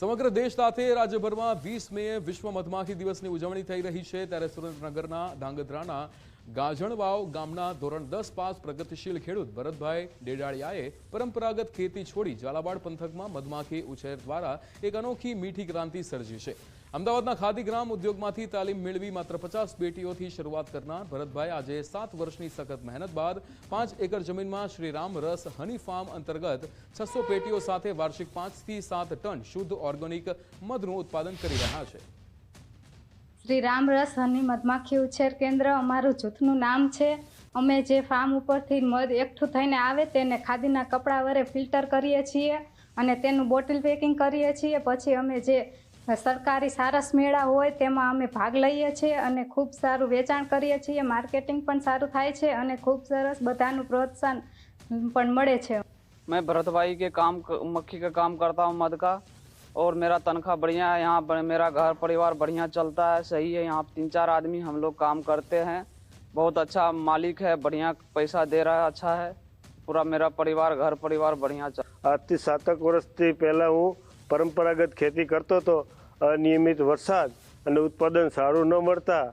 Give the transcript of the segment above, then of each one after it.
સમગ્ર દેશ સાથે રાજ્યભરમાં 20 મે વિશ્વ મધમાખી દિવસની ઉજવણી થઈ રહી છે ત્યારે સુરેન્દ્રનગરના ધાંગધ્રાના ગાજણવાવ ગામના ધોરણ 10 પાસ પ્રગતિશીલ ખેડૂત ભરતભાઈ ડેડાળિયાએ પરંપરાગત ખેતી છોડી ઝાલાવાડ પંથકમાં મધમાખી ઉછેર દ્વારા એક અનોખી મીઠી ક્રાંતિ સર્જી છે। અમદાવાદના ખાદીગ્રામ ઉદ્યોગમાંથી તાલીમ મેળવી માત્ર 50 પેટીઓથી શરૂઆત કરનાર ભરતભાઈ આજે 7 વર્ષની સખત મહેનત બાદ 5 એકર જમીનમાં શ્રીરામ રસ હની ફાર્મ અંતર્ગત 600 પેટીઓ સાથે વાર્ષિક 5 થી 7 ટન શુદ્ધ ઓર્ગેનિક મધનું ઉત્પાદન કરી રહ્યા છે। શ્રીરામ રસ હની મધમાખી ઉછેર કેન્દ્ર અમારું જૂથનું નામ છે। અમે જે ફાર્મ ઉપરથી મધ એકઠું થઈને આવે તેને ખાદીના કપડા વડે ફિલ્ટર કરીએ છીએ અને તેનું બોટલ પેકિંગ કરીએ છીએ। પછી અમે જે સરકારી સારસ મેળા હોય તેમાં અમે ભાગ લઈએ છીએ અને ખૂબ સારું વેચાણ કરીએ છીએ। માર્કેટિંગ પણ સારું થાય છે અને ખૂબ સરસ બધાનું પ્રોત્સાહન પણ મળે છે। मैं भरत भाई के काम मक्खी का काम करता हूँ मध का, और मेरा तनख्वाह बढ़िया है। यहाँ पर मेरा घर परिवार बढ़िया चलता है, सही है। यहाँ 3-4 आदमी हम लोग काम करते हैं। बहुत अच्छा मालिक है, बढ़िया पैसा दे रहा है, अच्छा है। पूरा मेरा परिवार घर परिवार बढ़िया चल। आज થી 7 વર્ષથી પહેલા હું પરંપરાગત ખેતી કરતો હતો। અનિયમિત વરસાદ અને ઉત્પાદન સારું ન મળતા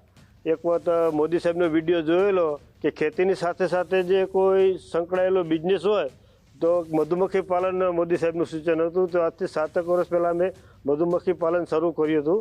એક વખત મોદી સાહેબનો વિડીયો જોયેલો કે ખેતીની સાથે સાથે જે કોઈ સંકળાયેલો બિઝનેસ હોય તો મધુમક્ખી પાલન મોદી સાહેબનું સૂચન હતું। તો આજથી 7 વર્ષ પહેલાં મેં મધુમક્ખી પાલન શરૂ કર્યું હતું।